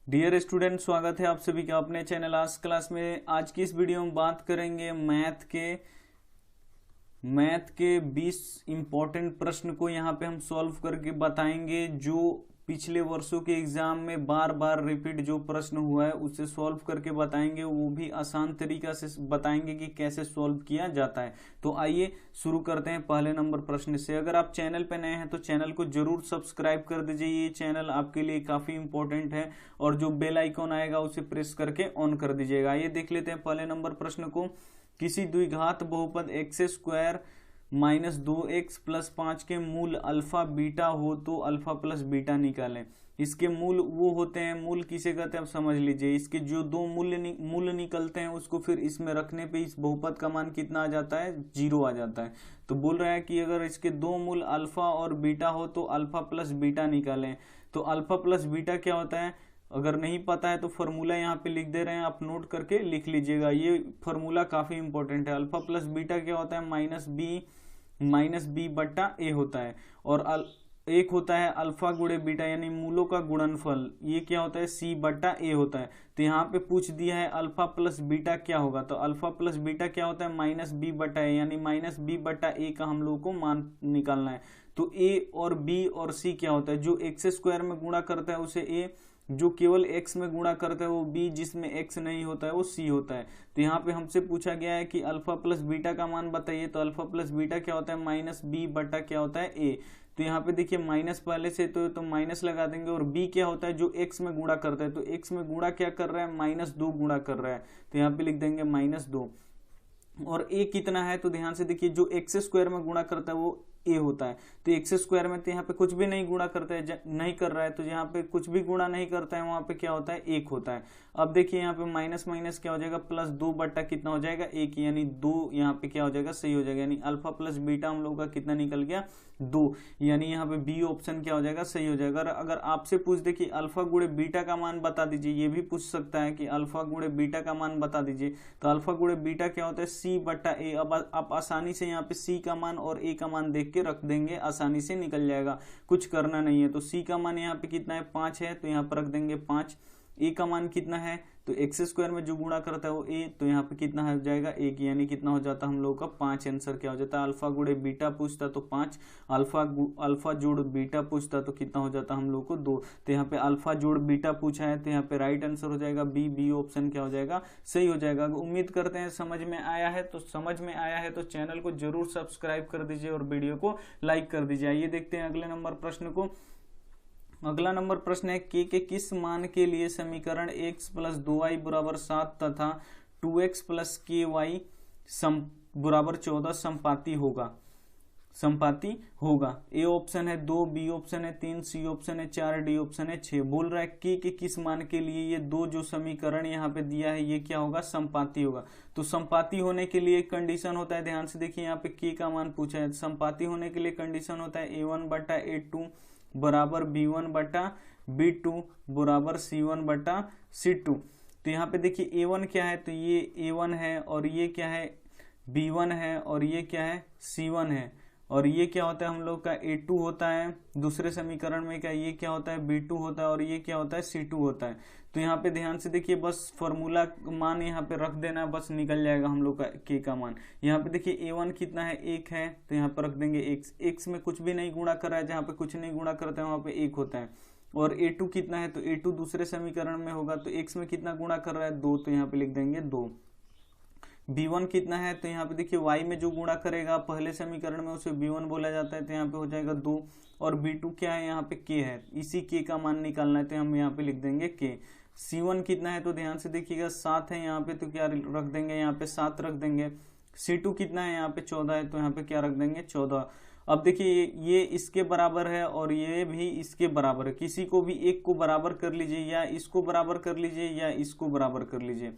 Dear student, स्वागत है आप सभी का अपने चैनल आज क्लास में। आज की इस वीडियो में बात करेंगे मैथ के 20 इंपॉर्टेंट प्रश्न को यहाँ पे हम सॉल्व करके बताएंगे। जो पिछले वर्षों के एग्जाम में बार बार रिपीट जो प्रश्न हुआ है उसे सॉल्व करके बताएंगे, वो भी आसान तरीका से बताएंगे कि कैसे सॉल्व किया जाता है। तो आइए शुरू करते हैं पहले नंबर प्रश्न से। अगर आप चैनल पे नए हैं तो चैनल को जरूर सब्सक्राइब कर दीजिए, ये चैनल आपके लिए काफी इंपॉर्टेंट है। और जो बेल आइकॉन आएगा उसे प्रेस करके ऑन कर दीजिएगा। आइए देख लेते हैं पहले नंबर प्रश्न को। किसी द्विघात बहुपद x square minus 2x plus 5 के मूल अल्फा बीटा हो तो अल्फा प्लस बीटा निकालें। इसके मूल वो होते हैं, मूल किसे कहते हैं आप समझ लीजिए। इसके जो दो मूल निकलते हैं उसको फिर इसमें रखने पे इस बहुपद का मान कितना आ जाता है, 0 आ जाता है। तो बोल रहा है कि अगर इसके दो मूल अल्फा और बीटा हो तो अल्फा प्लस बीटा निकालें। तो अल्फा प्लस बीटा क्या होता है, अगर नहीं पता है तो फॉर्मूला यहाँ पे लिख दे रहे हैं, आप नोट करके लिख लीजिएगा। ये फॉर्मूला काफी इंपॉर्टेंट है। अल्फा प्लस बीटा क्या होता है, माइनस बी बट्टा ए होता है। और एक होता है अल्फा गुणे बीटा यानी मूलों का गुणनफल, ये क्या होता है, सी बट्टा ए होता है। तो यहाँ पे पूछ दिया है अल्फा प्लस बीटा क्या होगा, तो अल्फा प्लस बीटा क्या होता है, माइनस बी बट्टा ए, यानी माइनस बी बट्टा ए का हम लोग को मान निकालना है। तो ए और बी और सी क्या होता है, जो एक्स स्क्वायर में गुणा करता है उसे ए, जो केवल x में गुणा करता है वो b, जिसमें x नहीं होता है वो c होता है। तो यहाँ पे हमसे पूछा गया है कि अल्फा प्लस बीटा का मान बताइए। तो अल्फा प्लस बीटा क्या होता है, माइनस बी बटा क्या होता है a। तो यहाँ पे देखिए माइनस पहले से तो माइनस लगा देंगे। और b क्या होता है, जो x में गुणा करता है। तो x में गुणा क्या कर रहा है, -2 गुणा कर रहा है। तो यहाँ पे लिख देंगे -2। और a कितना है, तो ध्यान से देखिए जो एक्स स्क्वायर में गुणा करता है वो ए होता है। तो एक्स स्क्वायर में तो यहाँ पे कुछ भी नहीं गुणा करता है, नहीं कर रहा है, तो यहाँ पे कुछ भी गुणा नहीं करता है वहां पे क्या होता है, 1 होता है। अब देखिए यहाँ पे माइनस माइनस क्या हो जाएगा, प्लस 2 बट्टा कितना हो जाएगा, 1, यानी 2 यहाँ पे क्या हो जाएगा, सही हो जाएगा। यानी अल्फा प्लस बीटा हम लोग का कितना निकल गया, 2। यानी यहाँ पे बी ऑप्शन क्या हो जाएगा, सही हो जाएगा। अगर आपसे पूछ दे कि अल्फा गुणे बीटा का मान बता दीजिए, ये भी पूछ सकता है कि अल्फा गुणे बीटा का मान बता दीजिए। तो अल्फा गुणे बीटा क्या होता है, सी बट्टा ए। अब आप आसानी से यहाँ पे सी का मान और ए का मान देख के रख देंगे, आसानी से निकल जाएगा, कुछ करना नहीं है। तो सी का मान यहाँ पे कितना है, 5 है, तो यहाँ पर रख देंगे 5। ए का मान कितना है, तो एक्स स्क्वायर में जो गुणा करता है वो ए, तो यहाँ पे कितना हो जाएगा, 1, यानी कितना हो जाता है हम लोग का 5। आंसर क्या हो जाता है, अल्फा गुणे बीटा पूछता तो 5, अल्फा जोड़ बीटा पूछता तो कितना हो जाता हम लोग को 2। तो यहाँ पे अल्फा जोड़ बीटा पूछा है, तो यहाँ पे राइट आंसर हो जाएगा बी ऑप्शन क्या हो जाएगा, सही हो जाएगा। उम्मीद करते हैं समझ में आया है। तो समझ में आया है तो चैनल को जरूर सब्सक्राइब कर दीजिए और वीडियो को लाइक कर दीजिए। आइए देखते हैं अगले नंबर प्रश्न को। अगला नंबर प्रश्न है के किस मान के लिए समीकरण x प्लस 2y बराबर 7 तथा 2x प्लस के वाई बराबर 14 संपाती होगा। ए ऑप्शन है 2, बी ऑप्शन है 3, सी ऑप्शन है 4, डी ऑप्शन है 6। बोल रहा है के किस मान के लिए ये दो जो समीकरण यहाँ पे दिया है ये क्या होगा, संपाती होगा। तो संपाती होने के लिए कंडीशन होता है, ध्यान से देखिए यहाँ पे के का मान पूछा है। संपाती होने के लिए कंडीशन होता है a1 बटा a2 बराबर b1 बटा b2 बराबर c1 बटा c2। तो यहाँ पे देखिए a1 क्या है, तो ये a1 है, और ये क्या है, b1 है, और ये क्या है, c1 है। और ये क्या होता है हम लोग का a2 होता है। दूसरे समीकरण में क्या, ये क्या होता है, b2 होता है, और ये क्या होता है, c2 होता है। तो यहाँ पे ध्यान से देखिए, बस फॉर्मूला मान यहाँ पे रख देना, बस निकल जाएगा हम लोग का के का मान। यहाँ पे देखिए a1 कितना है, 1 है, तो यहाँ पे रख देंगे x में कुछ भी नहीं गुणा कर रहा है, जहाँ पे कुछ नहीं गुणा करता है वहाँ पे 1 होता है। और a2 कितना है, तो a2 दूसरे समीकरण में होगा, तो x में कितना गुणा कर रहा है, 2, तो यहाँ पे लिख देंगे 2। b1 कितना है, तो यहाँ पे देखिए y में जो गुणा करेगा पहले समीकरण में उसे b1 बोला जाता है, तो यहाँ पे हो जाएगा 2। और b2 क्या है, यहाँ पे k है, इसी k का मान निकालना है, तो हम यहाँ पे लिख देंगे k। c1 कितना है, तो ध्यान से देखिएगा 7 है यहाँ पे, तो क्या रख देंगे, यहाँ पे 7 रख देंगे। c2 कितना है, यहाँ पे 14 है, तो यहाँ पे क्या रख देंगे, 14। अब देखिए ये इसके बराबर है और ये भी इसके बराबर है। किसी को भी एक को बराबर कर लीजिए, या इसको बराबर कर लीजिए, या इसको बराबर कर लीजिए,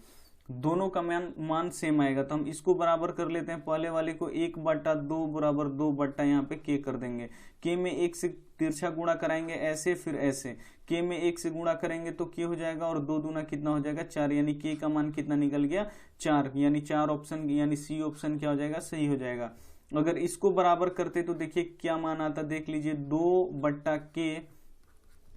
दोनों का मान सेम आएगा। तो हम इसको बराबर कर लेते हैं, पहले वाले को 1 बटा 2 बराबर 2 बट्टा यहाँ पे के कर देंगे। के में 1 से तिरछा गुणा कराएंगे ऐसे, फिर ऐसे, के में 1 से गुणा करेंगे तो के हो जाएगा, और 2 दूना कितना हो जाएगा, 4, यानी के का मान कितना निकल गया, 4। यानी 4 ऑप्शन, यानी सी ऑप्शन क्या हो जाएगा, सही हो जाएगा। अगर इसको बराबर करते तो देखिए क्या मान आता, देख लीजिए 2 बट्टा के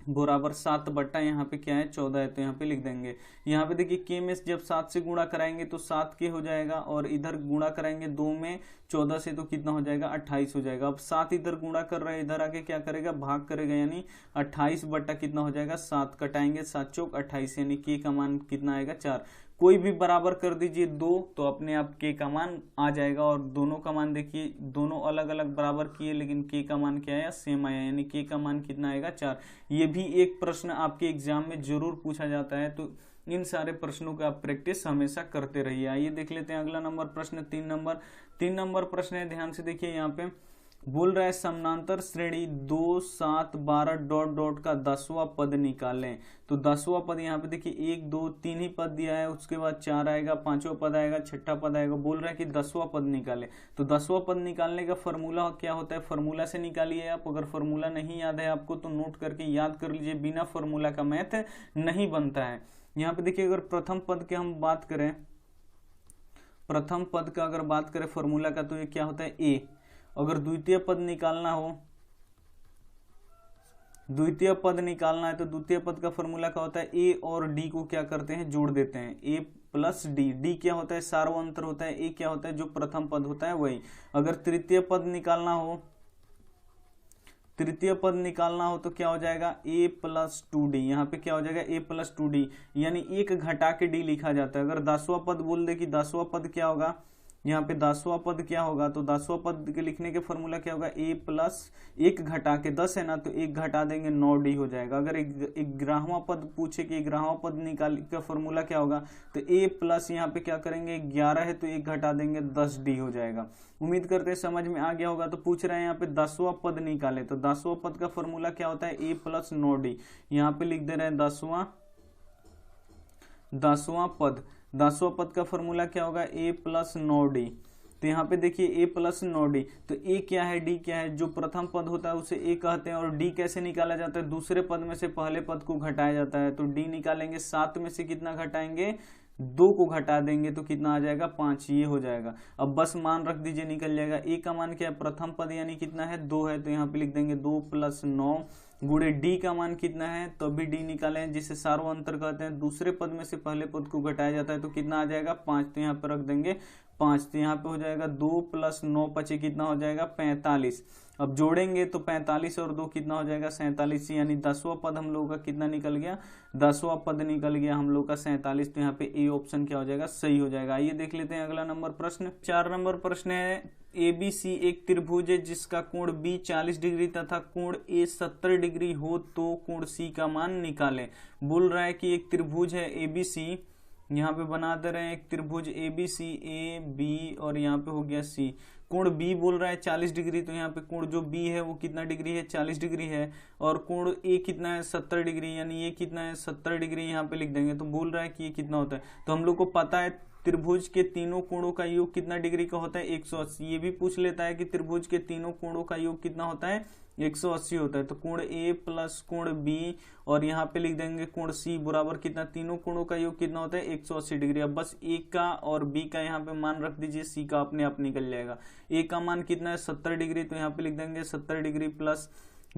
बराबर 7 बट्टा यहाँ पे क्या है 14 है, तो यहाँ पे लिख देंगे। यहाँ पे देखिए के में जब 7 से गुणा कराएंगे तो 7 के हो जाएगा, और इधर गुणा कराएंगे 2 में 14 से तो कितना हो जाएगा 28 हो जाएगा। अब 7 इधर गुणा कर रहे हैं, इधर आके क्या करेगा भाग करेगा, यानी 28 बट्टा कितना हो जाएगा 7, कटाएंगे 7 चौक 28, यानी के का मान कितना आएगा 4। कोई भी बराबर कर दीजिए 2 तो अपने आप के का मान आ जाएगा, और दोनों का मान देखिए दोनों अलग अलग बराबर किए लेकिन के का मान क्या आया सेम आया, यानी के का मान कितना आएगा 4। ये भी एक प्रश्न आपके एग्जाम में जरूर पूछा जाता है, तो इन सारे प्रश्नों का आप प्रैक्टिस हमेशा करते रहिए। आइए देख लेते हैं अगला नंबर प्रश्न 3 नंबर प्रश्न है, ध्यान से देखिए। यहाँ पे बोल रहा है समानांतर श्रेणी 2 7 12 डॉट डॉट का 10वां पद निकालें। तो 10वां पद यहाँ पे देखिए 1 2 3 ही पद दिया है, उसके बाद 4 आएगा, 5वां पद आएगा, 6ठा पद आएगा। बोल रहा है कि 10वां पद निकाले। तो 10वां पद निकालने का फॉर्मूला क्या होता है, फॉर्मूला से निकालिए आप। अगर फॉर्मूला नहीं याद है आपको तो नोट करके याद कर लीजिए, बिना फॉर्मूला का मैथ नहीं बनता है। यहाँ पे देखिए अगर प्रथम पद की हम बात करें, प्रथम पद का अगर बात करें फॉर्मूला का, तो ये क्या होता है ए। अगर द्वितीय पद निकालना हो, द्वितीय पद निकालना है तो द्वितीय पद का फॉर्मूला क्या होता है, ए और डी को क्या करते हैं जोड़ देते हैं, ए प्लस डी। डी क्या होता है सार्वंतर होता है, ए क्या होता है जो प्रथम पद होता है वही। अगर तृतीय पद निकालना हो, तृतीय पद निकालना हो तो क्या हो जाएगा a प्लस 2d। यहाँ पे क्या हो जाएगा a प्लस 2d, यानी एक घटा के d लिखा जाता है। अगर 10वां पद बोल दे कि 10वां पद क्या होगा, यहाँ पे 10वां पद क्या होगा, तो 10वां पद के लिखने के फॉर्मूला क्या होगा, a प्लस 1 घटा के 10 है ना, तो 1 घटा देंगे 9d हो जाएगा। अगर 11वां पद पूछे कि 11वां पद निकाल का फॉर्मूला क्या होगा, तो a प्लस यहाँ पे क्या करेंगे 11 है तो 1 घटा देंगे 10d हो जाएगा। उम्मीद करते हैं समझ में आ गया होगा। तो पूछ रहे हैं यहाँ पे 10वां पद निकाले, तो 10वां पद का फॉर्मूला क्या होता है a प्लस 9d। यहाँ पे लिख दे रहे हैं 10वां पद, 10वां पद का फॉर्मूला क्या होगा a प्लस 9d। तो यहाँ पे देखिए a प्लस 9d, तो a क्या है d क्या है, जो प्रथम पद होता है उसे a कहते हैं। और d कैसे निकाला जाता है, दूसरे पद में से पहले पद को घटाया जाता है। तो d निकालेंगे 7 में से कितना घटाएंगे 2 को घटा देंगे तो कितना आ जाएगा 5, ये हो जाएगा। अब बस मान रख दीजिए निकल जाएगा। a का मान क्या है प्रथम पद यानी कितना है 2 है, तो यहाँ पे लिख देंगे 2 प्लस 9 गुणे डी का मान कितना है, तो अभी डी निकाले जिसे सार्वंतर कहते हैं। दूसरे पद में से पहले पद को घटाया जाता है तो कितना आ जाएगा 5, तो यहाँ पे रख देंगे 5। तो यहाँ पे हो जाएगा 2 प्लस 9 पचे कितना हो जाएगा 45। अब जोड़ेंगे तो 45 और 2 कितना हो जाएगा 47, यानी 10वां पद हम लोगों का कितना निकल गया 10वां पद निकल गया हम लोग का 47। तो यहाँ पे ए ऑप्शन क्या हो जाएगा सही हो जाएगा। आइए देख लेते हैं अगला नंबर प्रश्न। 4 नंबर प्रश्न है ABC एक त्रिभुज है जिसका कोण B 40 डिग्री तथा कोण A 70 डिग्री हो तो कोण C का मान निकालें। बोल रहा है कि एक त्रिभुज है ABC, यहाँ पे बना दे रहे हैं एक त्रिभुज ABC A B और यहाँ पे हो गया C। कोण B बोल रहा है 40 डिग्री, तो यहाँ पे कोण जो B है वो कितना डिग्री है 40 डिग्री है, और कोण A कितना है 70 डिग्री, यानी ये कितना है 70 डिग्री यहाँ पे लिख देंगे। तो बोल रहा है कि ये कितना होता है, तो हम लोग को पता है त्रिभुज के तीनों कोणों का योग कितना डिग्री का होता है 180। ये भी पूछ लेता है कि त्रिभुज के तीनों कोणों का योग कितना होता है 180 होता है। तो कोण A प्लस कोण B और यहाँ पे लिख देंगे कोण C बराबर कितना, तीनों कोणों का योग कितना होता है 180 डिग्री। अब बस A का और B का यहाँ पे मान रख दीजिए, C का अपने आप निकल जाएगा। A का मान कितना है 70 डिग्री, तो यहाँ पे लिख देंगे 70 डिग्री प्लस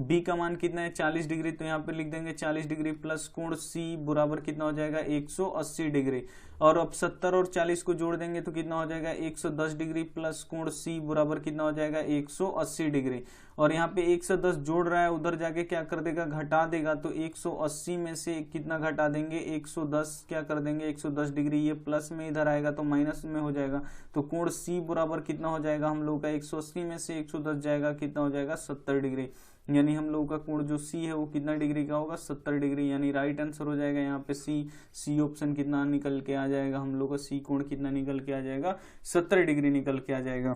B का मान कितना है 40 डिग्री, तो यहाँ पे लिख देंगे 40 डिग्री प्लस कोण C बराबर कितना हो जाएगा 180 डिग्री। और अब 70 और 40 को जोड़ देंगे तो कितना हो जाएगा 110 डिग्री प्लस कोण C बराबर कितना हो जाएगा 180 डिग्री। और यहाँ पे 110 जोड़ रहा है, उधर जाके क्या कर देगा घटा देगा, तो 180 में से कितना घटा देंगे 110 क्या कर देंगे 110 डिग्री, ये प्लस में इधर आएगा तो माइनस में हो जाएगा। तो कोण C बराबर कितना हो जाएगा हम लोग का 180 में से 110 जाएगा कितना हो जाएगा 70 डिग्री, यानी हम लोग का कोण जो C है वो कितना डिग्री का होगा 70 डिग्री, यानी राइट आंसर हो जाएगा यहाँ पे सी ऑप्शन कितना निकल के आ जाएगा हम लोग का, C कोण कितना निकल के आ जाएगा 70 डिग्री निकल के आ जाएगा।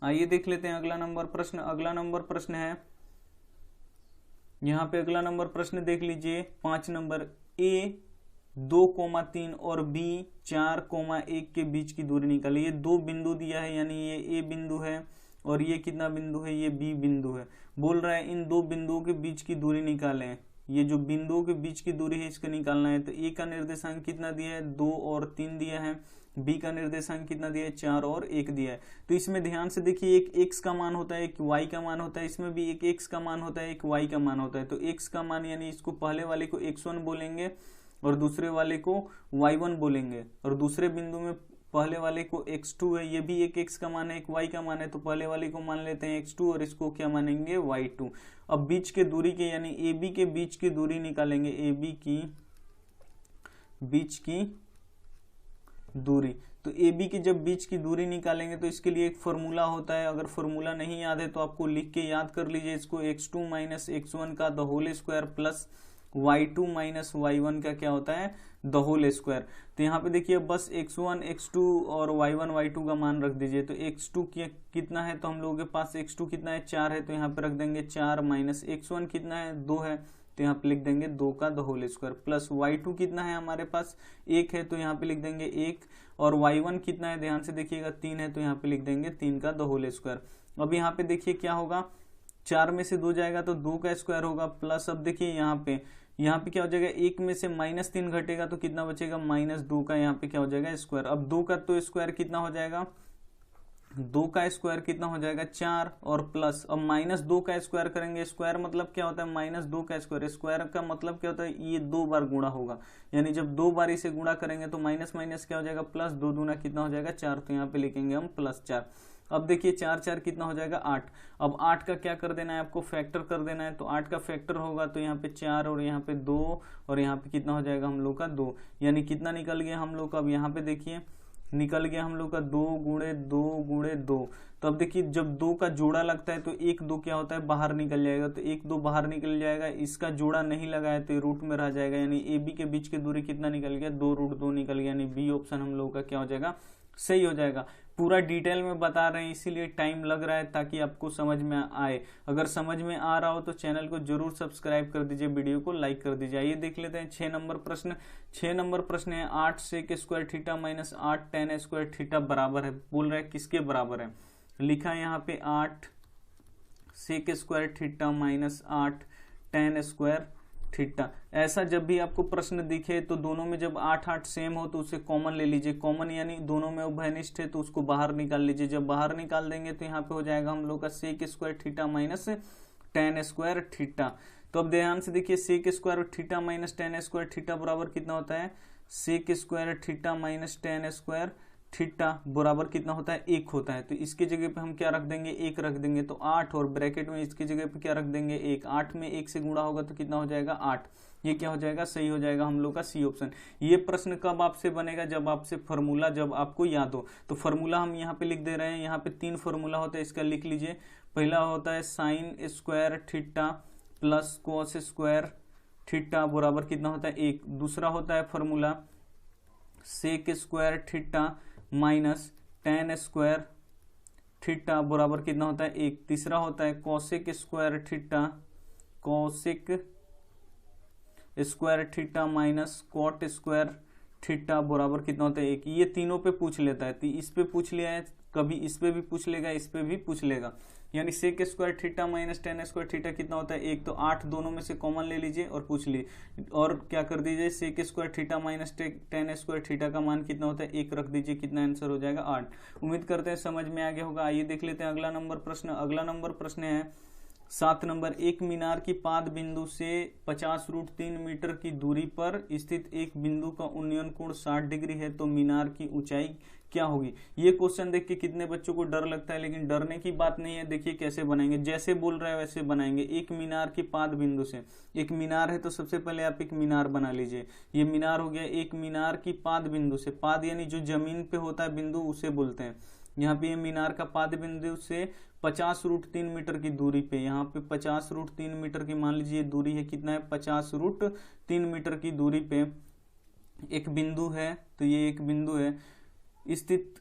आइए देख लेते हैं अगला नंबर प्रश्न। अगला नंबर प्रश्न है यहाँ पे, अगला नंबर प्रश्न देख लीजिए 5 नंबर। A 2,3 और B 4,1 के बीच की दूरी निकाली। ये 2 बिंदु दिया है, यानी ये A बिंदु है और ये कितना बिंदु है ये B बिंदु है। बोल रहा है इन 2 बिंदुओं के बीच की दूरी निकालें। ये जो बिंदुओं के बीच की दूरी है इसको निकालना है। तो ए का निर्देशांक कितना दिया है, 2 और 3 दिया है। बी का निर्देशांक कितना दिया है, 4 और 1 दिया है। तो इसमें ध्यान से देखिए, एक x का मान होता है, एक y का मान होता है, इसमें भी एक x का मान होता है, एक y का मान होता है। तो x का मान यानी इसको पहले वाले को x1 बोलेंगे और दूसरे वाले को y1 बोलेंगे, और दूसरे बिंदु में पहले वाले को x2 है, ये भी एक x का मान है, एक y का मान है, तो पहले वाले को मान लेते हैं x2 और इसको क्या मानेंगे, y2। अब बीच के दूरी के यानी AB के बीच की दूरी निकालेंगे, AB की बीच की दूरी। तो AB की जब बीच की दूरी निकालेंगे तो इसके लिए एक फॉर्मूला होता है, अगर फॉर्मूला नहीं याद है तो आपको लिख के याद कर लीजिए इसको, x2 माइनस x1 का the whole square plus y2 minus y1 का क्या होता है, द होल स्क्वायर। तो यहाँ पे देखिए बस x1 x2 और y1 y2 का मान रख दीजिए। तो x2 कितना है, तो हम लोगों के पास x2 कितना है, 4 है, तो यहाँ पे रख देंगे 4 माइनस x1 कितना है, 2 है, तो यहाँ पे लिख देंगे 2 का the whole square plus y2 कितना है हमारे पास 1 है, तो यहाँ पे लिख देंगे 1, और y1 कितना है, ध्यान से देखिएगा 3 है, तो यहाँ पे लिख देंगे 3 का द होल स्क्वायर। अब यहाँ पे देखिए क्या होगा, 4 में से 2 जाएगा तो 2 का स्क्वायर होगा, प्लस अब देखिए यहाँ पे क्या हो जाएगा, 1 में से -3 घटेगा तो कितना बचेगा, -2 का यहाँ पे क्या हो जाएगा स्क्वायर। अब 2 का तो स्क्वायर कितना हो जाएगा, 2 का स्क्वायर कितना हो जाएगा 4, और प्लस अब -2 का स्क्वायर करेंगे। स्क्वायर मतलब क्या होता है, -2 का स्क्वायर, स्क्वायर का मतलब क्या होता है, ये 2 बार गुणा होगा, यानी जब 2 बार इसे गुणा करेंगे तो माइनस माइनस क्या हो जाएगा, प्लस, 2 दूना कितना हो जाएगा 4, तो यहाँ पे लिखेंगे हम +4। अब देखिए 4 4 कितना हो जाएगा 8। अब 8 का क्या कर देना है आपको, फैक्टर कर देना है। तो 8 का फैक्टर होगा तो यहाँ पे 4 और यहाँ पे 2 और यहाँ पे कितना हो जाएगा हम लोग का 2, यानी कितना निकल गया हम लोग का, अब यहाँ पे देखिए निकल गया हम लोग का 2 गुणे 2 गुणे 2। तो अब देखिए जब 2 का जोड़ा लगता है तो 1 2 क्या होता है, बाहर निकल जाएगा, तो 1 2 बाहर निकल जाएगा, इसका जोड़ा नहीं लगाया तो रूट में रह जाएगा, यानी AB के बीच की दूरी कितना निकल गया, 2√2 निकल गया, यानी बी ऑप्शन हम लोग का क्या हो जाएगा, सही हो जाएगा। पूरा डिटेल में बता रहे हैं इसीलिए टाइम लग रहा है ताकि आपको समझ में आए। अगर समझ में आ रहा हो तो चैनल को जरूर सब्सक्राइब कर दीजिए, वीडियो को लाइक कर दीजिए। आइए देख लेते हैं 6 नंबर प्रश्न। 6 नंबर प्रश्न है 8 sec square theta minus 8 tan square theta बराबर है, बोल रहा है किसके बराबर है। लिखा है यहाँ पे 8 sec square theta minus 8 tan square theta. ऐसा जब भी आपको प्रश्न दिखे तो दोनों में जब 8 8 सेम हो तो उसे कॉमन ले लीजिए, कॉमन यानी दोनों में उभयनिष्ठ है तो उसको बाहर निकाल लीजिए। जब बाहर निकाल देंगे तो यहाँ पे हो जाएगा हम लोग का sec square theta minus tan square theta. तो अब ध्यान से देखिए sec square theta minus tan square theta बराबर कितना होता है, sec square theta minus tan square theta बराबर कितना होता है, 1 होता है। तो इसके जगह पे हम क्या रख देंगे, 1 रख देंगे, तो 8, और ब्रैकेट में इसकी जगह पे क्या रख देंगे 1। 8 में 1 से गुणा होगा तो कितना हो जाएगा 8, ये क्या हो जाएगा, सही हो जाएगा हम लोग का सी ऑप्शन। ये प्रश्न कब आपसे बनेगा, जब आपसे फॉर्मूला जब आपको याद हो। तो फॉर्मूला हम यहाँ पे लिख दे रहे हैं, यहाँ पे 3 फॉर्मूला होता है, इसका लिख लीजिए। पहला होता है sine square theta plus cos square theta बराबर कितना होता है 1। दूसरा होता है formula sec square theta minus tan square theta बराबर कितना होता है 1। तीसरा होता है cosec square theta, cosec square theta minus cot square theta बराबर कितना होता है 1। ये तीनों पे पूछ लेता है, तो इस पे पूछ लिया है, कभी इस पे भी पूछ लेगा, इस पे भी पूछ लेगा। यानी sec square theta minus tan square theta कितना होता है 1। तो 8 दोनों में से कॉमन ले लीजिए और पूछ लीजिए, और क्या कर दीजिए sec square theta minus tan square theta का मान कितना होता है 1 रख दीजिए, कितना आंसर हो जाएगा 8। उम्मीद करते हैं समझ में आ गया होगा। आइए देख लेते हैं अगला नंबर प्रश्न। अगला नंबर प्रश्न है 7 नंबर, एक मीनार की पाद बिंदु से 50√3 मीटर की दूरी पर स्थित एक बिंदु का उन्नयन कोण 60 डिग्री है, तो मीनार की ऊंचाई क्या होगी। ये क्वेश्चन देख के कितने बच्चों को डर लगता है, लेकिन डरने की बात नहीं है। देखिए कैसे बनाएंगे, जैसे बोल रहे हैं वैसे बनाएंगे। एक मीनार की पाद बिंदु से, एक मीनार है तो सबसे पहले आप एक मीनार बना लीजिए। ये मीनार हो गया। एक मीनार की पाद बिंदु से, पाद यानी जो जमीन पे होता है बिंदु उसे बोलते हैं। यहाँ पे ये मीनार का पाद बिंदु से 50√3 मीटर की दूरी पे, यहाँ पे 50√3 मीटर की मान लीजिए दूरी है, कितना है 50√3 मीटर की दूरी पे एक बिंदु है। तो ये एक बिंदु है स्थित,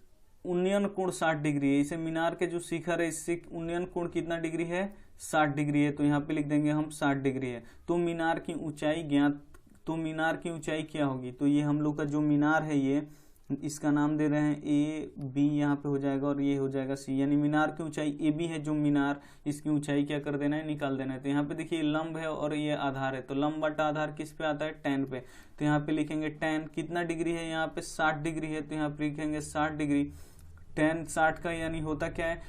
उन्नयन कोण 60 डिग्री है। इसे मीनार के जो शिखर है इससे उन्नयन कोण कितना डिग्री है 60 डिग्री है, तो यहाँ पे लिख देंगे हम 60 डिग्री है। तो मीनार की ऊंचाई ज्ञात, तो मीनार की ऊंचाई क्या होगी, तो ये हम लोग का जो मीनार है ये इसका नाम दे रहे हैं ए बी, यहाँ पे हो जाएगा और ये हो जाएगा सी, यानी मीनार की ऊंचाई ए बी है जो मीनार, इसकी ऊंचाई क्या कर देना है, निकाल देना है। तो यहाँ पे देखिए लंब है और ये आधार है, तो लंब बटा आधार किस पे आता है, tan पे। तो यहाँ पे लिखेंगे tan कितना डिग्री है, यहाँ पे 60 डिग्री है, तो यहाँ पे लिखेंगे 60 डिग्री। tan 60 का यानी होता क्या है,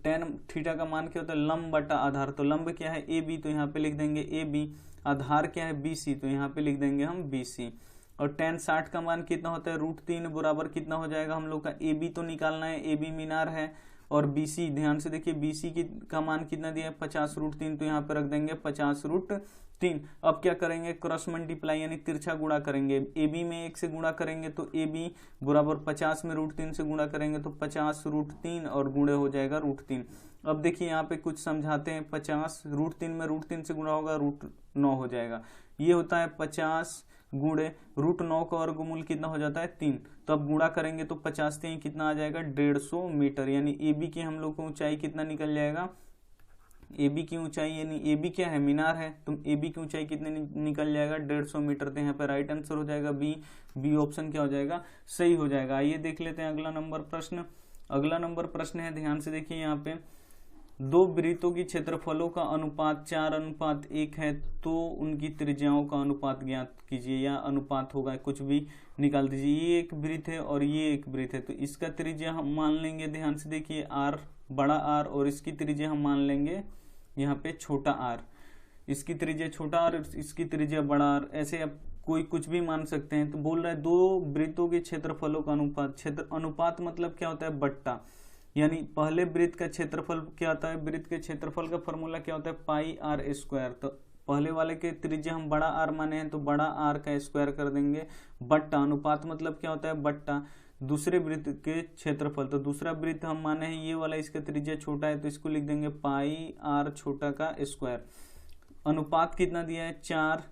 tan थीटा का मान क्या होता है, लंब बटा आधार। तो लंब क्या है ए बी, तो यहाँ पे लिख देंगे ए बी। आधार क्या है बी सी, तो यहाँ पे लिख देंगे हम बी सी। और tan 60 का मान कितना होता है, √3 बराबर कितना हो जाएगा हम लोग का, ए बी तो निकालना है, ए बी मीनार है, और बी सी ध्यान से देखिए बी सी का मान कितना दिया है 50√3, तो यहाँ पे रख देंगे 50√3। अब क्या करेंगे, क्रॉस मल्टीप्लाई यानी तिरछा गुणा करेंगे। ए बी में 1 से गुणा करेंगे तो ए बी बराबर 50 में √3 से गुणा करेंगे तो 50√3 और गुणे हो जाएगा √3। अब देखिए यहाँ पे कुछ समझाते हैं, 50 √3 में √3 से गुणा होगा √9 हो जाएगा। ये होता है 50 गुणे √9 का वर्गमूल कितना हो जाता है 3। तो अब गुणा करेंगे तो 50 से कितना आ जाएगा 150 मीटर, यानी ए बी की हम लोग को ऊंचाई कितना निकल जाएगा, ए बी की ऊंचाई, यानी ए बी क्या है मीनार है, तो ए बी की ऊंचाई कितने निकल जाएगा 150 मीटर। तो यहाँ पे राइट आंसर हो जाएगा बी ऑप्शन क्या हो जाएगा, सही हो जाएगा। आइए देख लेते हैं अगला नंबर प्रश्न। अगला नंबर प्रश्न है, ध्यान से देखिए यहाँ पे, दो वृत्तों की क्षेत्रफलों का अनुपात 4:1 है, तो उनकी त्रिज्याओं का अनुपात ज्ञात कीजिए, या अनुपात होगा कुछ भी निकाल दीजिए। ये एक वृत्त है और ये एक वृत्त है, तो इसका त्रिज्या हम मान लेंगे, ध्यान से देखिए आर, बड़ा आर, और इसकी त्रिज्या हम मान लेंगे यहाँ पे छोटा आर। इसकी त्रिज्या छोटा आर, इसकी त्रिज्या बड़ा आर, ऐसे आप कोई कुछ भी मान सकते हैं। तो बोल रहा है दो वृत्तों के क्षेत्रफलों का अनुपात, अनुपात मतलब क्या होता है, बट्टा, यानी पहले वृत्त का क्षेत्रफल क्या होता है, वृत्त के क्षेत्रफल का फॉर्मूला क्या होता है, πr²। तो पहले वाले के त्रिज्या हम बड़ा आर माने हैं, तो बड़ा आर का स्क्वायर कर देंगे, बट्टा, अनुपात मतलब क्या होता है, बट्टा दूसरे वृत्त के क्षेत्रफल। तो दूसरा वृत्त हम माने हैं ये वाला, इसका त्रिज्या छोटा है, तो इसको लिख देंगे πr छोटा का स्क्वायर। अनुपात कितना दिया है 4,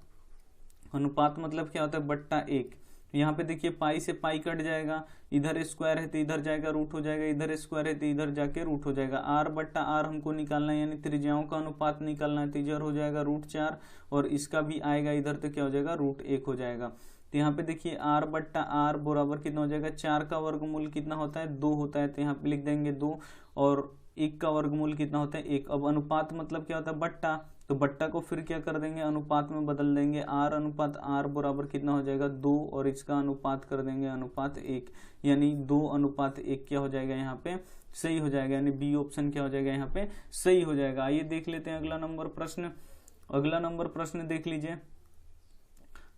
अनुपात मतलब क्या होता है, बट्टा 1। यहाँ पे देखिए पाई से पाई कट जाएगा, इधर स्क्वायर है तो इधर जाएगा रूट हो जाएगा, इधर स्क्वायर है तो इधर जाके रूट हो जाएगा। आर बट्टा आर हमको निकालना है, यानी त्रिज्याओं का अनुपात निकालना है, तो इधर हो जाएगा √4 और इसका भी आएगा इधर, तो क्या हो जाएगा √1 हो जाएगा। तो यहाँ पे देखिए आर बट्टा आर बराबर कितना हो जाएगा, 4 का वर्गमूल कितना होता है 2 होता है, तो यहाँ पे लिख देंगे 2, और 1 का वर्गमूल कितना होता है 1। अब अनुपात मतलब क्या होता है, बट्टा, तो बट्टा को फिर क्या कर देंगे, अनुपात में बदल देंगे, आर अनुपात आर बराबर कितना हो जाएगा 2, और इसका अनुपात कर देंगे अनुपात 1, यानी 2:1 क्या हो जाएगा यहाँ पे, सही हो जाएगा, यानी बी ऑप्शन क्या हो जाएगा यहाँ पे, सही हो जाएगा। आइए देख लेते हैं अगला नंबर प्रश्न। अगला नंबर प्रश्न देख लीजिए,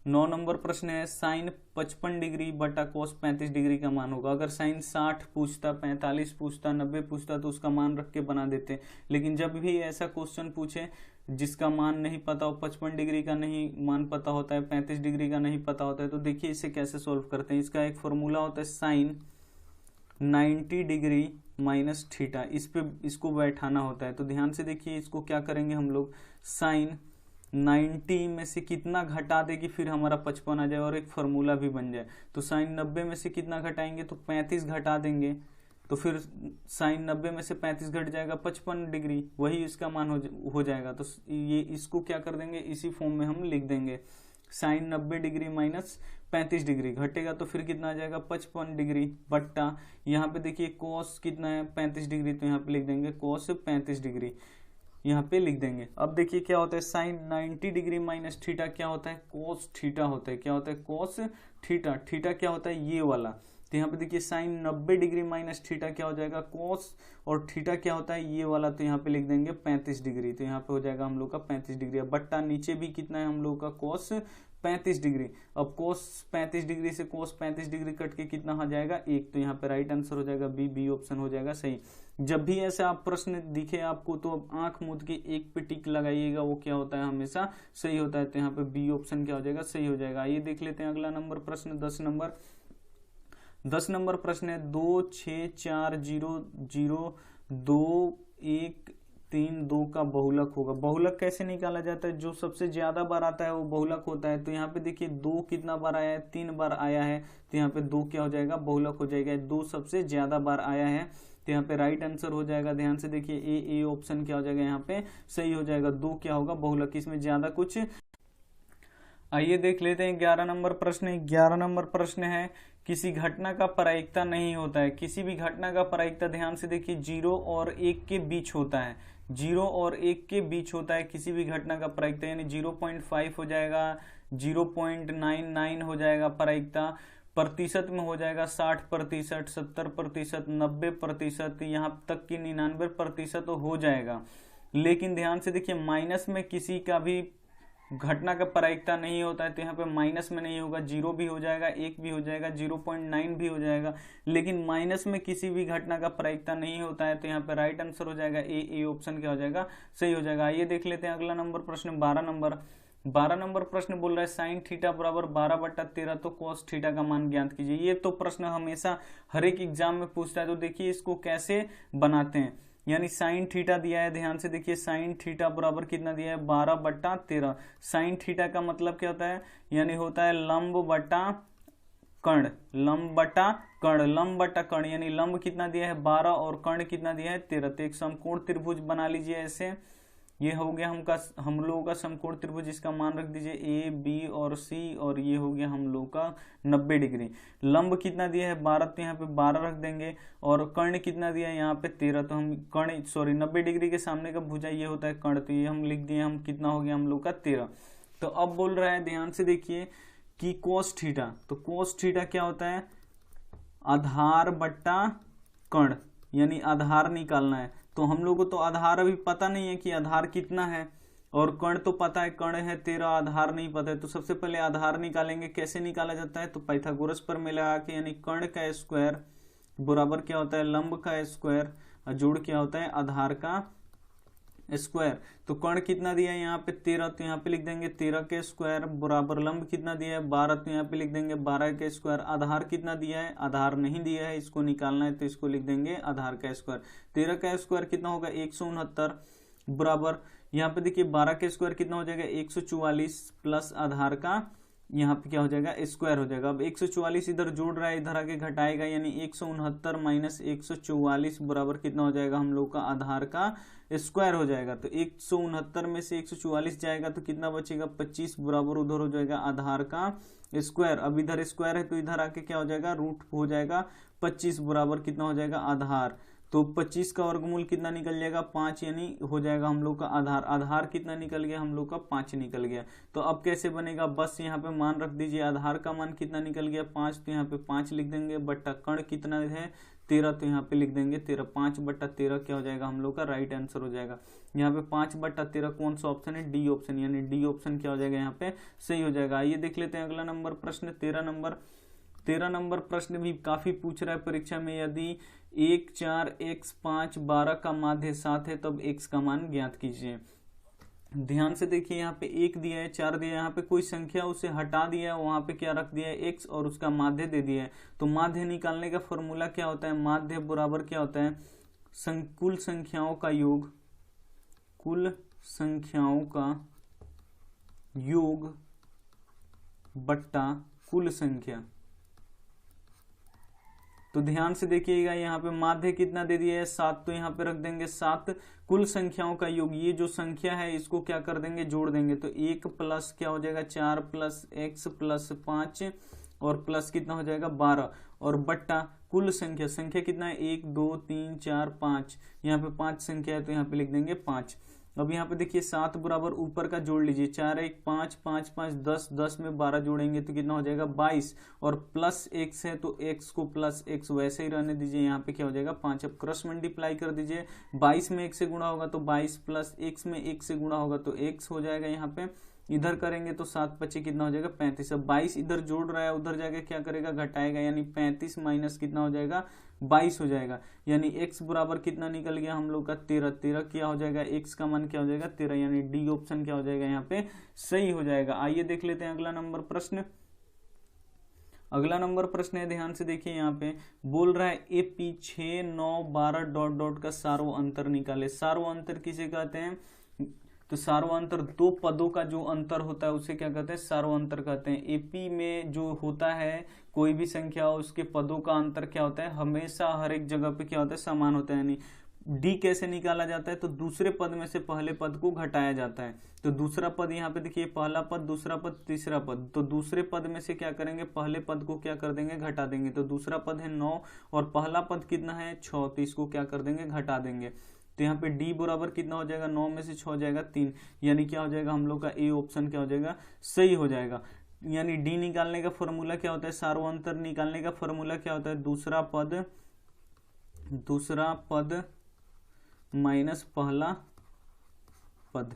9 नंबर प्रश्न है, साइन 55 डिग्री बटा कोस 35 डिग्री का मान होगा। अगर साइन 60 पूछता, 45 पूछता, 90 पूछता तो उसका मान रख के बना देते, लेकिन जब भी ऐसा क्वेश्चन पूछे जिसका मान नहीं पता हो, 55 डिग्री का नहीं मान पता होता है, 35 डिग्री का नहीं पता होता है, तो देखिए इसे कैसे सॉल्व करते हैं। इसका एक फॉर्मूला होता है साइन 90 डिग्री माइनस थीटा, इसको बैठाना होता है। तो ध्यान से देखिए, इसको क्या करेंगे हम लोग, साइन 90 में से कितना घटा दे कि फिर हमारा 55 आ जाए और एक फॉर्मूला भी बन जाए। तो साइन 90 में से कितना घटाएंगे, तो 35 घटा देंगे, तो फिर साइन 90 में से 35 घट जाएगा 55 डिग्री, वही इसका मान हो जाएगा। तो ये इसको क्या कर देंगे, इसी फॉर्म में हम लिख देंगे, साइन 90 डिग्री माइनस 35 डिग्री घटेगा तो फिर कितना आ जाएगा 55 डिग्री, बट्टा यहाँ पे देखिए कोस कितना है 35 डिग्री, तो यहाँ पे लिख देंगे कोस 35 डिग्री, यहाँ पे लिख देंगे। अब देखिए क्या होता है, साइन 90 डिग्री माइनस थीटा क्या होता है, कोस थीटा होता है। क्या होता है, कोस थीटा। थीटा क्या होता है, ये वाला। तो यहाँ पे देखिए साइन 90 डिग्री माइनस थीटा क्या हो जाएगा, कोस, और थीटा क्या होता है, ये वाला, तो यहाँ पे लिख देंगे 35 डिग्री। तो यहाँ पे हो जाएगा हम लोग का 35 डिग्री। अब बट्टा नीचे भी कितना है हम लोग का, कोस 35 डिग्री। अब कोस 35 डिग्री से कोस 35 डिग्री कट के कितना हो जाएगा 1, तो यहाँ पे राइट आंसर हो जाएगा बी ऑप्शन हो जाएगा सही। जब भी ऐसा आप प्रश्न दिखे आपको, तो अब आंख मूंद के एक पे टिक लगाइएगा, वो क्या होता है, हमेशा सही होता है। तो यहाँ पे बी ऑप्शन क्या हो जाएगा, सही हो जाएगा। ये देख लेते हैं अगला नंबर प्रश्न 10 नंबर प्रश्न है, 2 6 4 0 0 2 1 3 2 का बहुलक होगा। बहुलक कैसे निकाला जाता है, जो सबसे ज्यादा बार आता है वो बहुलक होता है। तो यहाँ पे देखिए 2 कितना बार आया है, 3 बार आया है, तो यहाँ पे 2 क्या हो जाएगा, बहुलक हो जाएगा। 2 सबसे ज्यादा बार आया है, तो यहाँ पे राइट आंसर हो जाएगा। ध्यान से देखिए ए ऑप्शन क्या हो जाएगा, यहाँ पे सही हो जाएगा। 2 क्या होगा, बहुलक, इसमें ज्यादा कुछ। आइए देख लेते हैं 11 नंबर प्रश्न। 11 नंबर प्रश्न है किसी घटना का प्रायिकता नहीं होता है। किसी भी घटना का प्रायिकता ध्यान से देखिए 0 और 1 के बीच होता है, 0 और 1 के बीच होता है किसी भी घटना का प्रायिकता, यानी 0.5 हो जाएगा, 0.99 हो जाएगा प्रायिकता, प्रतिशत में हो जाएगा 60%, 70%, 90%, यहाँ तक कि 99% हो जाएगा। लेकिन ध्यान से देखिए माइनस में किसी का भी घटना का प्रायिकता नहीं होता है, तो यहाँ पे माइनस में नहीं होगा, 0 भी हो जाएगा, 1 भी हो जाएगा, 0.9 भी हो जाएगा। लेकिन माइनस में किसी भी घटना का प्रायिकता नहीं होता है, तो यहाँ पे राइट आंसर हो जाएगा ए ऑप्शन क्या हो जाएगा, सही हो जाएगा। आइए देख लेते हैं अगला नंबर प्रश्न 12 नंबर प्रश्न बोल रहा है साइन थीटा बराबर 12/13, तो कॉस थीटा का मान ज्ञात कीजिए। ये तो प्रश्न हमेशा हर एक एग्जाम में पूछता है, तो देखिए इसको कैसे बनाते हैं। यानी साइन थीटा दिया है, ध्यान से देखिए साइन थीटा बराबर कितना दिया है 12/13। साइन थीटा का मतलब क्या होता है, यानी होता है लंब बटा कर्ण, लंब बटा कर्ण, लंब बटा कर्ण, यानी लंब कितना दिया है 12 और कर्ण कितना दिया है 13। तो एक समकोण त्रिभुज बना लीजिए ऐसे, ये हो गया हम लोगों का समकोण त्रिभुज, इसका मान रख दीजिए ए बी और सी, और ये हो गया हम लोग का 90 डिग्री। लंब कितना दिया है 12, तो यहाँ पे 12 रख देंगे, और कर्ण कितना दिया है यहाँ पे 13, तो हम 90 डिग्री के सामने का भुजा ये होता है कर्ण, तो ये हम लिख दिए, हम कितना हो गया हम लोग का 13। तो अब बोल रहा है ध्यान से देखिए कि कोस थीटा, तो कोस थीटा क्या होता है आधार बट्टा कर्ण, यानी आधार निकालना है। तो हम लोग को तो आधार अभी पता नहीं है कि आधार कितना है, और कर्ण तो पता है, कर्ण है 13, आधार नहीं पता है। तो सबसे पहले आधार निकालेंगे, कैसे निकाला जाता है, तो पाइथागोरस पर में लगा के, यानी कर्ण का स्क्वायर बराबर क्या होता है लंब का स्क्वायर, और जोड़ क्या होता है आधार का स्क्वायर। तो कर्ण कितना दिया है यहाँ पे 13, तो यहाँ पे लिख देंगे 13 के स्क्वायर बराबर लंब कितना दिया है 12, तो यहाँ पे लिख देंगे 12 के स्क्वायर। आधार कितना दिया है, आधार नहीं दिया है, इसको निकालना है, तो इसको लिख देंगे आधार का स्क्वायर। 13 का स्क्वायर कितना होगा 169 बराबर, यहाँ पे देखिए 12 के स्क्वायर कितना हो जाएगा 144 प्लस आधार का यहाँ पे क्या हो जाएगा स्क्वायर हो जाएगा। अब 144 इधर जोड़ रहा है, इधर आके घटाएगा, यानी 169 माइनस 144 बराबर कितना हो जाएगा हम लोग का आधार का स्क्वायर हो जाएगा। तो 169 में से 144 जाएगा तो कितना बचेगा 25 बराबर उधर हो जाएगा आधार का स्क्वायर। अब इधर स्क्वायर है तो इधर आके क्या हो जाएगा रूट हो जाएगा 25 बराबर कितना हो जाएगा आधार। तो 25 का वर्गमूल कितना निकल जाएगा 5, यानी हो जाएगा हम लोग का आधार। आधार कितना निकल गया हम लोग का 5 निकल गया। तो अब कैसे बनेगा, बस यहाँ पे मान रख दीजिए, आधार का मान कितना निकल गया 5, तो यहाँ पे 5 लिख देंगे, बट्टा कर्ण कितना है 13, तो यहाँ पे लिख देंगे 13। 5/13 क्या हो जाएगा हम लोग का राइट आंसर हो जाएगा। यहाँ पे 5/13 कौन सा ऑप्शन है, डी ऑप्शन, यानी डी ऑप्शन क्या हो जाएगा यहाँ पे सही हो जाएगा। आइए देख लेते हैं अगला नंबर प्रश्न 13 नंबर प्रश्न भी काफी पूछ रहा है परीक्षा में। यदि 1 4 x 5 12 का माध्य 7 है तब x का मान ज्ञात कीजिए। ध्यान से देखिए यहाँ पे 1 दिया है, 4 दिया है, यहाँ पे कोई संख्या उसे हटा दिया है, वहां पे क्या रख दिया है x और उसका माध्य दे दिया है। तो माध्य निकालने का फॉर्मूला क्या होता है, माध्य बराबर क्या होता है कुल संख्याओं का योग, कुल संख्याओं का योग बट्टा कुल संख्या। तो ध्यान से देखिएगा यहाँ पे माध्य कितना दे दिया है 7, तो यहाँ पे रख देंगे 7। कुल संख्याओं का योग, ये जो संख्या है इसको क्या कर देंगे जोड़ देंगे, तो 1 प्लस क्या हो जाएगा 4 प्लस x प्लस 5 और प्लस कितना हो जाएगा 12 और बट्टा कुल संख्या, संख्या कितना है 1 2 3 4 5, यहाँ पे 5 संख्या है तो यहाँ पे लिख देंगे 5। अब यहाँ पे देखिए 7 बराबर ऊपर का जोड़ लीजिए, 4 1 5 5 5 10, 10 में 12 जोड़ेंगे तो कितना हो जाएगा 22 और प्लस x है तो x को प्लस x वैसे ही रहने दीजिए, यहाँ पे क्या हो जाएगा 5। अब क्रॉस मल्टीप्लाई कर दीजिए, 22 में 1 से गुणा होगा तो 22 प्लस x में 1 से गुणा होगा तो x हो जाएगा। यहाँ पे इधर करेंगे तो 7 25 कितना हो जाएगा 35। अब 22 इधर जोड़ रहा है, उधर जाके क्या करेगा घटाएगा, यानी 35 माइनस कितना हो जाएगा 22 हो जाएगा, यानी x बराबर कितना निकल गया हम लोग का 13। 13 क्या हो जाएगा x का मान क्या हो जाएगा 13, यानी डी ऑप्शन क्या हो जाएगा यहाँ पे सही हो जाएगा। आइए देख लेते हैं अगला नंबर प्रश्न। अगला नंबर प्रश्न है, ध्यान से देखिए यहाँ पे बोल रहा है AP 6 9 12 डॉट डॉट का सार्व अंतर निकाले। सार्व अंतर किसे कहते हैं, तो सार्व अंतर दो पदों का जो अंतर होता है उसे क्या कहते हैं सार्व अंतर कहते हैं। एपी में जो होता है कोई भी संख्या उसके पदों का अंतर क्या होता है हमेशा हर एक जगह पे क्या होता है समान होता है, यानी डी कैसे निकाला जाता है, तो दूसरे पद में से पहले पद को घटाया जाता है। तो दूसरा पद यहाँ पे देखिए, पहला पद, दूसरा पद, तीसरा पद, तो दूसरे पद में से क्या करेंगे, पहले पद को क्या कर देंगे, घटा देंगे। तो दूसरा पद है 9 और पहला पद कितना है 6, तो इसको क्या कर देंगे, घटा देंगे। तो यहाँ पे डी बराबर कितना हो जाएगा, 9 में से 6 हो जाएगा 3, यानी क्या हो जाएगा हम लोग का ए ऑप्शन क्या हो जाएगा, सही हो जाएगा। यानी डी निकालने का फॉर्मूला क्या होता है, सार्वंतर निकालने का फॉर्मूला क्या होता है, दूसरा पद माइनस पहला पद।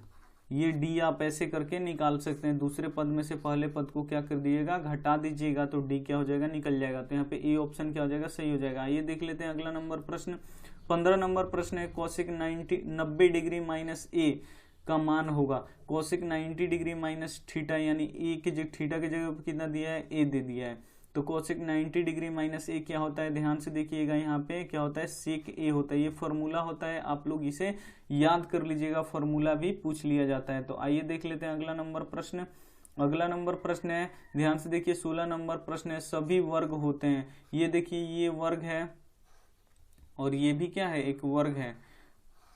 ये डी आप ऐसे करके निकाल सकते हैं, दूसरे पद में से पहले पद को क्या कर दिएगा, घटा दीजिएगा, तो डी क्या हो जाएगा, निकल जाएगा। तो यहाँ पे ए ऑप्शन क्या हो जाएगा, सही हो जाएगा। आइए देख लेते हैं अगला नंबर प्रश्न। 15 नंबर प्रश्न है, कोसेक 90 डिग्री माइनस ए का मान होगा। कोसेक 90 डिग्री माइनस थीटा, यानी ए के जगह थीटा की जगह पर कितना दिया है, ए दे दिया है। तो कोसेक 90 डिग्री माइनस ए क्या होता है, ध्यान से देखिएगा, यहाँ पे क्या होता है, सेक ए होता है। ये फॉर्मूला होता है, आप लोग इसे याद कर लीजिएगा, फॉर्मूला भी पूछ लिया जाता है। तो आइए देख लेते हैं अगला नंबर प्रश्न। अगला नंबर प्रश्न है, ध्यान से देखिए, 16 नंबर प्रश्न है, सभी वर्ग होते हैं। ये देखिए, ये वर्ग है और ये भी क्या है, एक वर्ग है।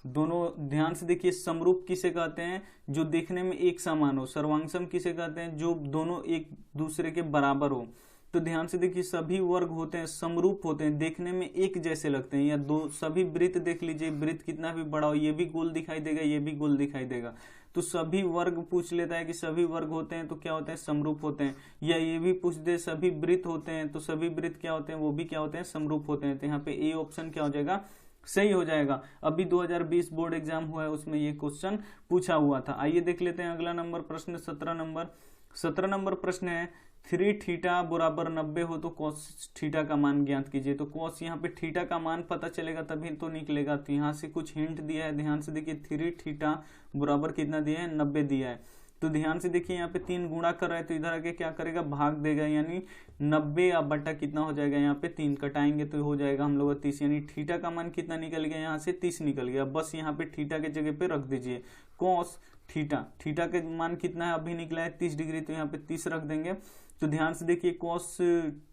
दोनों ध्यान से देखिए, समरूप किसे कहते हैं, जो देखने में एक समान हो। सर्वांगसम किसे कहते हैं, जो दोनों एक दूसरे के बराबर हो। तो ध्यान से देखिए, सभी वर्ग होते हैं, समरूप होते हैं, देखने में एक जैसे लगते हैं। या दो सभी वृत्त देख लीजिए, वृत्त कितना भी बड़ा हो, ये भी गोल दिखाई देगा, ये भी गोल दिखाई देगा। तो सभी वर्ग पूछ लेता है कि सभी वर्ग होते हैं, तो क्या होते हैं, समरूप होते हैं। या ये भी पूछ दे सभी वृत्त होते हैं, तो सभी वृत्त क्या होते हैं, वो भी क्या होते हैं, समरूप होते हैं। तो यहाँ पे ए ऑप्शन क्या हो जाएगा, सही हो जाएगा। अभी 2020 बोर्ड एग्जाम हुआ है, उसमें ये क्वेश्चन पूछा हुआ था। आइए देख लेते हैं अगला नंबर प्रश्न। 17 नंबर प्रश्न है, 3 थीटा बराबर 90 हो तो कॉस थीटा का मान ज्ञात कीजिए। तो कॉस, यहाँ पे थीटा का मान पता चलेगा तभी तो निकलेगा। तो यहाँ से कुछ हिंट दिया है, ध्यान से देखिए, 3 थीटा बराबर कितना दिया है, 90 दिया है। तो ध्यान से देखिए, यहाँ पे 3 गुणा कर रहा है, तो इधर आके क्या करेगा, भाग देगा, यानी 90 अब बटा कितना हो जाएगा, यहाँ पे 3 कटाएंगे तो हो जाएगा हम लोग 30, यानी थीटा का मान कितना निकल गया, यहाँ से 30 निकल गया। बस यहाँ पे थीटा के जगह पे रख दीजिए कॉस थीटा। थीटा के मान कितना है, अभी निकला है 30 डिग्री, तो यहाँ पे 30 रख देंगे। तो ध्यान से देखिए, कॉस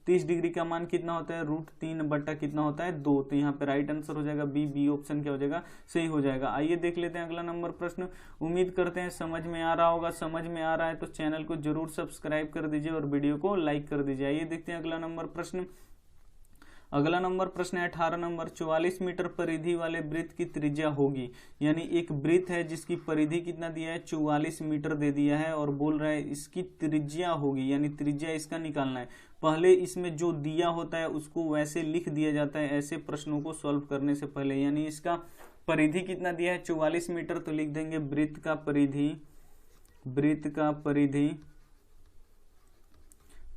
30 डिग्री का मान कितना होता है, √3 बटा कितना होता है, 2। तो यहाँ पे राइट आंसर हो जाएगा बी ऑप्शन क्या हो जाएगा, सही हो जाएगा। आइए देख लेते हैं अगला नंबर प्रश्न। उम्मीद करते हैं समझ में आ रहा होगा। समझ में आ रहा है तो चैनल को जरूर सब्सक्राइब कर दीजिए और वीडियो को लाइक कर दीजिए। आइए देखते हैं अगला नंबर प्रश्न। अगला नंबर प्रश्न है 18 नंबर, 44 मीटर परिधि वाले वृत्त की त्रिज्या होगी। यानी एक वृत्त है जिसकी परिधि कितना दिया है, 44 मीटर दे दिया है, और बोल रहा है इसकी त्रिज्या होगी, यानी त्रिज्या इसका निकालना है। पहले इसमें जो दिया होता है उसको वैसे लिख दिया जाता है ऐसे प्रश्नों को सॉल्व करने से पहले। यानी इसका परिधि कितना दिया है, 44 मीटर, तो लिख देंगे वृत्त का परिधि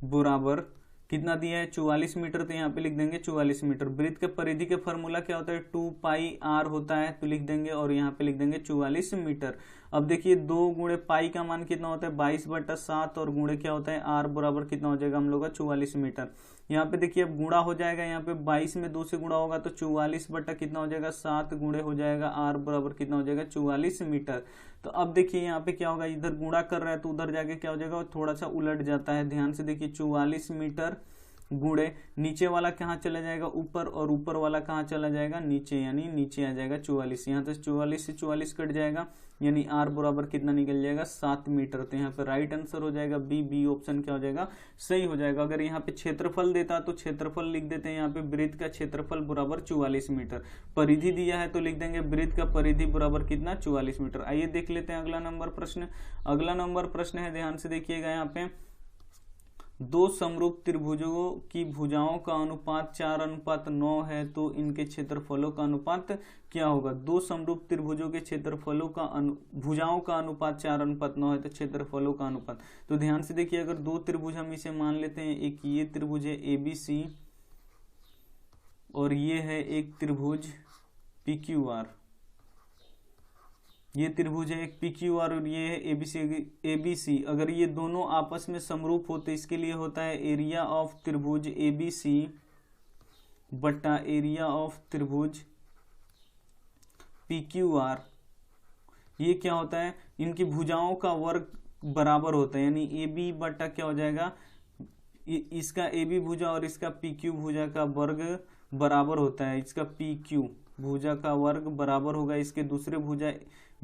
बराबर कितना दिया है, 44 मीटर, तो यहाँ पे लिख देंगे 44 मीटर। वृत्त के परिधि के फॉर्मूला क्या होता है, 2πr होता है, तो लिख देंगे, और यहाँ पे लिख देंगे 44 मीटर। अब देखिए, 2 गुणे पाई का मान कितना होता है, 22/7, और गुणे क्या होता है, r बराबर कितना हो जाएगा हम लोग का 44 मीटर। यहाँ पे देखिए, अब गुणा हो जाएगा, यहाँ पे 22 में 2 से गुणा होगा तो 44 बटा कितना हो जाएगा, 7 गुणे हो जाएगा, r बराबर कितना हो जाएगा, 44 मीटर। तो अब देखिए, यहाँ पे क्या होगा, इधर गुणा कर रहा है तो उधर जाके क्या हो जाएगा, थोड़ा सा उलट जाता है। ध्यान से देखिए, 44 मीटर गुणे नीचे वाला कहाँ चला जाएगा, ऊपर, और ऊपर वाला कहाँ चला जाएगा, नीचे, यानी नीचे आ जाएगा 44। यहाँ से 44 से 44 कट जाएगा, यानी r बराबर कितना निकल जाएगा, 7 मीटर। तो यहाँ पे राइट आंसर हो जाएगा बी ऑप्शन क्या हो जाएगा, सही हो जाएगा। अगर यहाँ पे क्षेत्रफल देता तो क्षेत्रफल लिख देते हैं, यहाँ पे वृत्त का क्षेत्रफल बराबर 44 मीटर। परिधि दिया है तो लिख देंगे वृत्त का परिधि बराबर कितना, 44 मीटर। आइए देख लेते हैं अगला नंबर प्रश्न। अगला नंबर प्रश्न है, ध्यान से देखिएगा, यहाँ पे 2 समरूप त्रिभुजों की भुजाओं का अनुपात 4:9 है, तो इनके क्षेत्रफलों का अनुपात क्या होगा। 2 समरूप त्रिभुजों के क्षेत्रफलों का भुजाओं का अनुपात 4:9 है, तो क्षेत्रफलों का अनुपात। तो ध्यान से देखिए, अगर 2 त्रिभुज हम इसे मान लेते हैं, एक ये त्रिभुज है ABC, और ये है एक त्रिभुज PQR। ये त्रिभुज है एक PQR और ये है ABC। अगर ये दोनों आपस में समरूप होते, इसके लिए होता है एरिया ऑफ त्रिभुज ABC बटा एरिया ऑफ त्रिभुज PQR। ये क्या होता है, इनकी भुजाओं का वर्ग बराबर होता है, यानी AB बटा क्या हो जाएगा, इसका AB भुजा और इसका PQ भुजा का वर्ग बराबर होता है, इसका PQ। भुजा का वर्ग बराबर होगा इसके दूसरे भुजा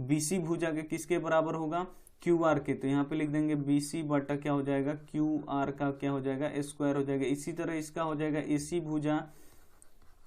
BC भुजा के किसके बराबर होगा, QR के। तो यहाँ पे लिख देंगे BC बटा क्या हो जाएगा, QR का क्या हो जाएगा, स्क्वायर हो जाएगा। इसी तरह इसका हो जाएगा AC भुजा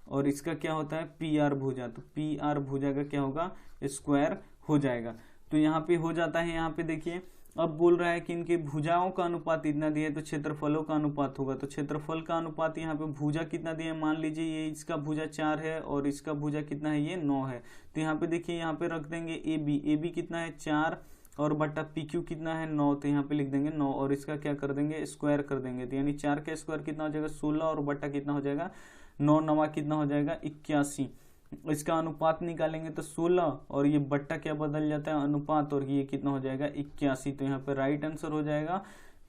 और इसका क्या होता है PR भुजा, तो PR भुजा का क्या होगा, स्क्वायर हो जाएगा। तो यहाँ पे हो जाता है। यहाँ पे देखिए अब बोल रहा है कि इनके भुजाओं का अनुपात इतना दिया है तो क्षेत्रफलों का अनुपात होगा। तो क्षेत्रफल का अनुपात यहाँ पे भुजा कितना दिया है, मान लीजिए ये इसका भुजा 4 है और इसका भुजा कितना है, ये 9 है। तो यहाँ पे देखिए यहाँ पे रख देंगे AB कितना है 4 और बटा PQ कितना है 9। तो यहाँ पे लिख देंगे 9 और इसका क्या कर देंगे, स्क्वायर कर देंगे। तो यानी 4 का स्क्वायर कितना हो जाएगा 16 और बटा कितना हो जाएगा 9 9 कितना हो जाएगा 81। इसका अनुपात निकालेंगे तो 16 और ये बट्टा क्या बदल जाता है अनुपात और ये कितना हो जाएगा 81। तो यहाँ पे राइट आंसर हो जाएगा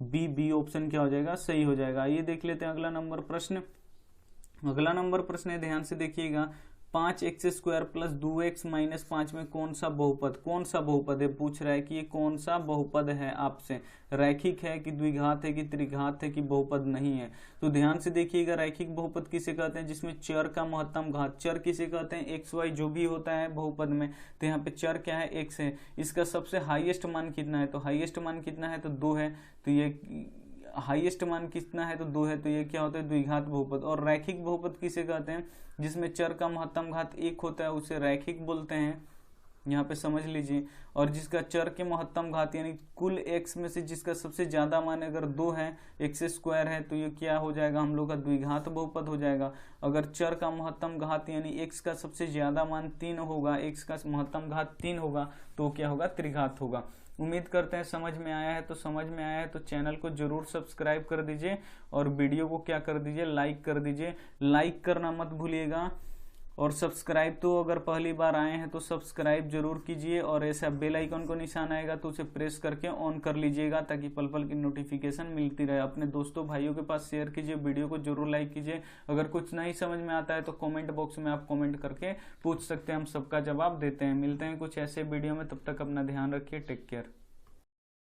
बी ऑप्शन क्या हो जाएगा, सही हो जाएगा। ये देख लेते हैं अगला नंबर प्रश्न। अगला नंबर प्रश्न है, ध्यान से देखिएगा। 5x² प्लस 2x माइनस 5 में कौन सा बहुपद है, पूछ रहा है कि ये कौन सा बहुपद है आपसे, रैखिक है कि द्विघात है कि त्रिघात है कि बहुपद नहीं है। तो ध्यान से देखिएगा, रैखिक बहुपद किसे कहते हैं, जिसमें चर का महत्तम घात, चर किसे कहते हैं, XY जो भी होता है बहुपद में। तो यहाँ पे चर क्या है, x है। इसका सबसे हाईएस्ट मान कितना है, तो हाईएस्ट मान कितना है, तो 2 है। तो ये हाईएस्ट मान कितना है, तो 2 है। तो ये क्या होता है, द्विघात बहुपद। और रैखिक बहुपद किसे कहते हैं, जिसमें चर का महत्तम घात 1 होता है, उसे रैखिक बोलते हैं। यहाँ पे समझ लीजिए। और जिसका चर के महत्तम घात यानी कुल x में से जिसका सबसे ज्यादा मान अगर 2 है, x² है, तो ये क्या हो जाएगा, हम लोग का द्विघात बहुपद हो जाएगा। अगर चर का महत्तम घात यानी x का सबसे ज्यादा मान 3 होगा, x का महत्तम घात 3 होगा, तो क्या होगा, त्रिघात होगा। उम्मीद करते हैं समझ में आया है। तो समझ में आया है तो चैनल को जरूर सब्सक्राइब कर दीजिए और वीडियो को क्या कर दीजिए, लाइक कर दीजिए। लाइक करना मत भूलिएगा और सब्सक्राइब तो अगर पहली बार आए हैं तो सब्सक्राइब जरूर कीजिए और ऐसा बेल आइकन को निशान आएगा तो उसे प्रेस करके ऑन कर लीजिएगा ताकि पल पल की नोटिफिकेशन मिलती रहे। अपने दोस्तों भाइयों के पास शेयर कीजिए, वीडियो को जरूर लाइक कीजिए। अगर कुछ नहीं समझ में आता है तो कमेंट बॉक्स में आप कमेंट करके पूछ सकते हैं, हम सबका जवाब देते हैं। मिलते हैं कुछ ऐसे वीडियो में, तब तक अपना ध्यान रखिए। Take care.